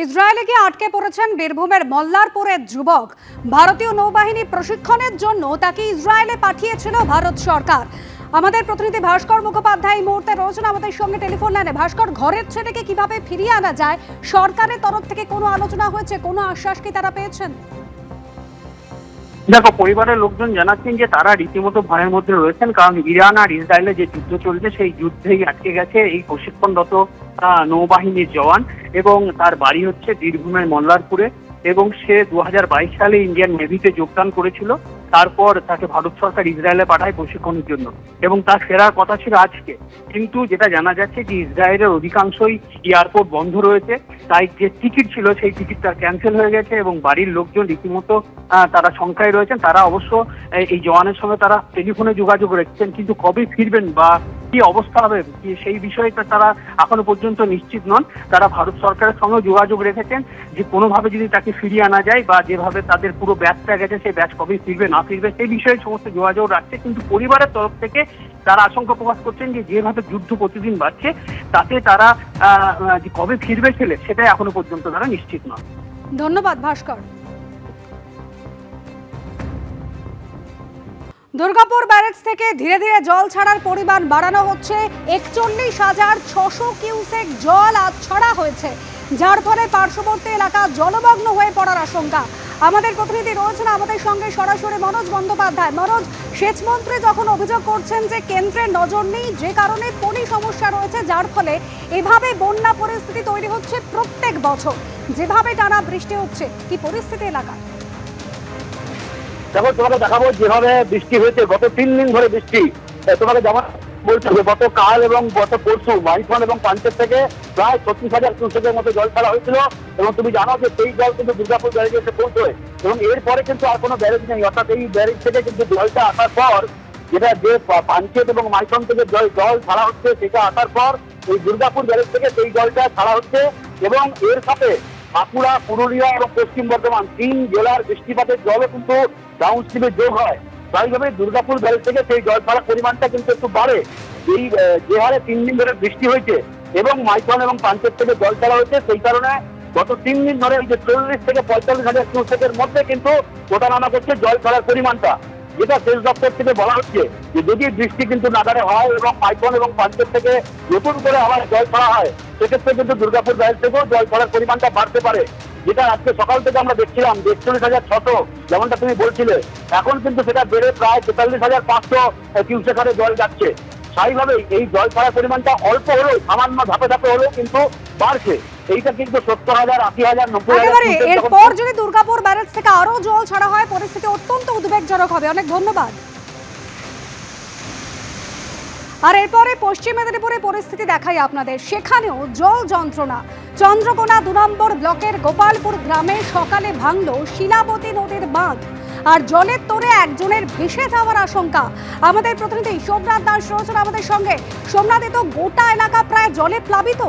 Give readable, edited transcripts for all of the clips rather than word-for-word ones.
ইসরায়েলে গিয়ে আটকে পড়েছেন বীরভূমের মল্লারপুরের যুবক। ভারতীয় নৌবাহিনী প্রশিক্ষণের জন্য তাকে ইসরায়েলে পাঠিয়েছিল ভারত সরকার। আমাদের প্রতিনিধি ভাস্কর মুখোপাধ্যায় এই মুহূর্তে রয়েছেন আমাদের সঙ্গে টেলিফোন লাইনে। ভাস্কর, ঘরের ছেলেকে কিভাবে ফিরিয়ে আনা যায়, সরকারের তরফ থেকে কোনো আলোচনা হয়েছে, কোনো আশ্বাস কি তারা পেয়েছেন? দেখো, পরিবারের লোকজন জানাচ্ছেন যে তারা রীতিমতো ভয়ের মধ্যে রয়েছেন, কারণ ইরান আর ইসরায়েলে যে যুদ্ধ চলছে সেই যুদ্ধেই আটকে গেছে এই প্রশিক্ষণরত নৌবাহিনীর জওয়ান, এবং তার বাড়ি হচ্ছে বীরভূমের মল্লারপুরে, এবং সে 2022 সালে ইন্ডিয়ান নেভিতে যোগদান করেছিল। তারপর তাকে ভারত সরকার ইসরায়েলে পাঠায় প্রশিক্ষণের জন্য, এবং তার ফেরার কথা ছিল আজকে। কিন্তু যেটা জানা যাচ্ছে যে ইসরায়েলের অধিকাংশই এয়ারপোর্ট বন্ধ রয়েছে, তাই যে টিকিট ছিল সেই টিকিট তার ক্যান্সেল হয়ে গেছে, এবং বাড়ির লোকজন রীতিমতো তারা শঙ্কায় রয়েছেন। তারা অবশ্য এই জওয়ানের সঙ্গে তারা টেলিফোনে যোগাযোগ রেখেছেন, কিন্তু কবে ফিরবেন বা কি অবস্থা হবে সেই বিষয়টা তারা এখনো পর্যন্ত নিশ্চিত নন। তারা ভারত সরকারের সঙ্গে যোগাযোগ রেখেছেন যে কোনোভাবে যদি তাকে ফিরিয়ে আনা যায়, বা যেভাবে তাদের পুরো ব্যাচটা গেছে সেই ব্যাচ কবে ফিরবে না ফিরবে সেই বিষয়ে সমস্ত যোগাযোগ রাখছে। কিন্তু পরিবারের তরফ থেকে তারা আশঙ্কা প্রকাশ করছেন যে যেভাবে যুদ্ধ প্রতিদিন বাড়ছে তাতে তারা কবে ফিরবে ছেলে সেটাই এখনো পর্যন্ত তারা নিশ্চিত নন। ধন্যবাদ ভাস্কর। দুর্গাপুর ব্যারেক্স থেকে ধীরে ধীরে জল ছাড়ার পরিমাণ বাড়ানো হচ্ছে। 41,600 কিউসেক জল আজ ছাড়া হয়েছে, যার ফলে পার্শ্ববর্তী এলাকা জলমগ্ন হয়ে পড়ার আশঙ্কা। আমাদের প্রতিনিধি রয়েছেন আমাদের সঙ্গে সরাসরি মনোজ বন্দ্যোপাধ্যায়। মনোজ, সেচমন্ত্রী যখন অভিযোগ করছেন যে কেন্দ্রের নজর নেই, যে কারণে পলি সমস্যা রয়েছে, যার ফলে এভাবে বন্যা পরিস্থিতি তৈরি হচ্ছে প্রত্যেক বছর, যেভাবে টানা বৃষ্টি হচ্ছে, কি পরিস্থিতি এলাকায়? দেখো, তোমাকে দেখাবো যেভাবে বৃষ্টি হয়েছে গত 3 দিন ধরে বৃষ্টি। তোমাকে যেমন বলছে গতকাল এবং গত পরশু মাইথন এবং পাঞ্চের থেকে প্রায় 36,000 কিউসেকের মতো জল ছাড়া হয়েছিল, এবং তুমি জানো যে সেই জল কিন্তু দুর্গাপুর ব্যারেজে এসে পৌঁছয়, এবং এরপরে কিন্তু আর কোনো ব্যারেজ নেই। অর্থাৎ এই ব্যারেজ থেকে কিন্তু জলটা আসার পর, যেটা যে পাঞ্চেত এবং মাইথন থেকে জল ছাড়া হচ্ছে, সেটা আসার পর এই দুর্গাপুর ব্যারেজ থেকে সেই জলটা ছাড়া হচ্ছে, এবং এর সাথে বাঁকুড়া, পুরুলিয়া এবং পশ্চিম বর্ধমান 3 জেলার বৃষ্টিপাতের জলও কিন্তু ডাউনস্ট্রিমে যোগ হয়। স্বাভাবিকভাবে দুর্গাপুর ব্যারেজ থেকে সেই জল ছাড়ার পরিমাণটা কিন্তু একটু বাড়ে। এই যে হারে 3 দিন ধরে বৃষ্টি হয়েছে এবং মাইথন এবং পাঞ্চেত থেকে জল ছাড়া হয়েছে, সেই কারণে গত 3 দিন ধরে এই যে 40 থেকে 45,000 কিউসেকের মধ্যে কিন্তু ওঠানামা করছে জল ছাড়ার পরিমাণটা। যেটা সেচ দপ্তর থেকে বলা হচ্ছে যে যদি বৃষ্টি কিন্তু নাগারে হয় এবং মাইথন এবং পাঞ্চেত থেকে নতুন করে আবার জল ছাড়া হয়, সেক্ষেত্রে কিন্তু দুর্গাপুর ব্যারেজ থেকেও জল ছাড়ার পরিমাণটা বাড়তে পারে। যেটা আজকে সকাল থেকে আমরা দেখছিলাম 41,600, যেমনটা তুমি বলছিলে, এখন কিন্তু সেটা বেড়ে প্রায় 43,500 কিউসেক হারে জল যাচ্ছে। স্বাভাবিকভাবেই এই জল ছাড়ার পরিমাণটা অল্প হলেও, সামান্য ধাপে ধাপে হলেও কিন্তু বাড়ছে। এইটা কিন্তু 70,000, 80,000, 90,000। এরপর যদি দুর্গাপুর ব্যারেজ থেকে আরো জল ছাড়া হয়, পরিস্থিতি অত্যন্ত উদ্বেগজনক হবে। অনেক ধন্যবাদ। আর এরপরে পশ্চিম মেদিনীপুরের পরিস্থিতি দেখাই আপনাদের। সেখানেও জল যন্ত্রণা। চন্দ্রকোনা 2 নম্বর ব্লকের গোপালপুর গ্রামে সকালে ভাঙল শিলাবতী নদীর বাঁধ, আর জলের তোড়ে একজনের ভেসে যাওয়ার আশঙ্কা। আমাদের প্রতিনিধি সোমনাথ দাস রয়েছেন আমাদের সঙ্গে। সোমনাথ, তো গোটা এলাকা প্রায় জলে প্লাবিত।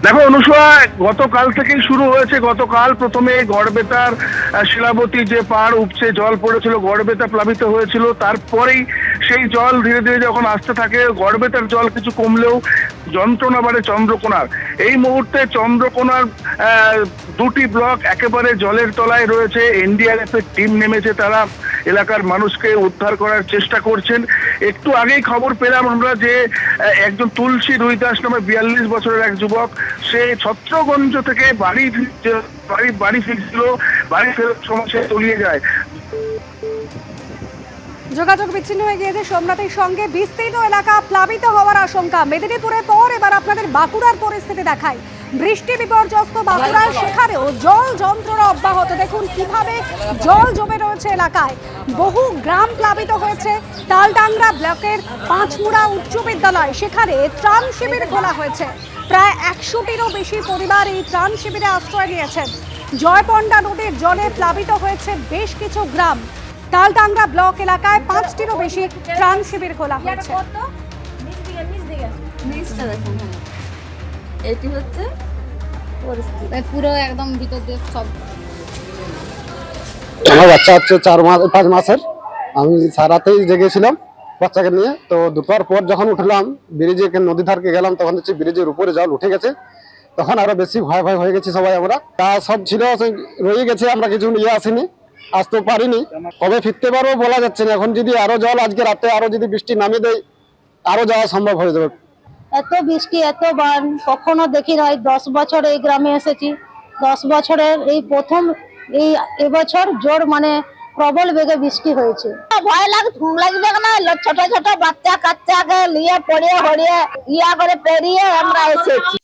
দেখো অনুসূয়া, গতকাল থেকেই শুরু হয়েছে। গতকাল প্রথমে গড়বেতার শিলাবতী যে পাহাড় উপচে জল পড়েছিল, গড়বেতা প্লাবিত হয়েছিল। তারপরেই সেই জল ধীরে ধীরে যখন আসতে থাকে, গড়বেতার জল কিছু কমলেও যন্ত্রণা বাড়ে চন্দ্রকোনার। এই মুহূর্তে চন্দ্রকোনার 2টি ব্লক একেবারে জলের তলায় রয়েছে। এনডিআরএফ এর টিম নেমেছে, তারা এলাকার মানুষকে উদ্ধার করার চেষ্টা করছেন। একটু আগেই খবর পেলাম আমরা যে একজন তুলসী রুইদাস নামে 42 বছরের এক যুবক, সে ছত্রগঞ্জ থেকে বাড়ি ফিরছিল। বাড়ি ফেরার সময় সে তলিয়ে যায়। যোগাযোগ বিচ্ছিন্ন হয়ে গিয়েছে সোমনাথের সঙ্গে। বিস্তীর্ণ এলাকা প্লাবিত হওয়ার আশঙ্কা। মেদিনীপুরের পর এবার আপনাদের বাঁকুড়ার পরিস্থিতি দেখাই। বৃষ্টি বিপর্যস্ত বাঁকুড়ায়, সেখানেও জল যন্ত্রণা অব্যাহত। দেখুন কিভাবে জল জমে রয়েছে এলাকায়। বহু গ্রাম প্লাবিত হয়েছে। তালডাংরা ব্লকের পাঁচমুড়া উচ্চ বিদ্যালয়, সেখানে ত্রাণ শিবির খোলা হয়েছে। প্রায় 100টিরও বেশি পরিবার এই ত্রাণ শিবিরে আশ্রয় নিয়েছেন। জয়পন্ডা নদীর জলে প্লাবিত হয়েছে বেশ কিছু গ্রাম। তালডাংরা ব্লক এলাকায় 5টিরও বেশি ত্রাণ শিবির খোলা হয়েছে। এটি হচ্ছে পরিস্থিতি, পুরো একদম ভিতর দিয়ে সব। আমার বাচ্চা হচ্ছে 4-5 মাসের। আমি সারাতেই জেগেছিলাম বাচ্চাকে নিয়ে। তো দুপুর পর যখন উঠলাম, ব্রিজে নদী ধারকে গেলাম, তখন হচ্ছে ব্রিজের উপরে জল উঠে গেছে। তখন আরো বেশি ভয় ভয় হয়ে গেছি সবাই আমরা। তা সব ছিল সেই রয়ে গেছে, আমরা কিছু নিয়ে আসিনি, আসতে পারিনি। কবে ফিরতে পারবো বলা যাচ্ছে না। এখন যদি আরো জল আজকে রাতে আরো যদি বৃষ্টি নামিয়ে দেয় আরো যাওয়া সম্ভব হয়ে যাবে। এত বৃষ্টি এত বান কখনো দেখি নাই। 10 বছর এই গ্রামে এসেছি, 10 বছরের এই প্রথম এবছর জোর মানে প্রবল বেগে বৃষ্টি হয়েছে। ভয় লাগবে না, ছোট ছোট বাচ্চা কাচ্চাকে নিয়ে পড়িয়ে হড়িয়ে ইয়া করে পেরিয়ে আমরা এসেছি।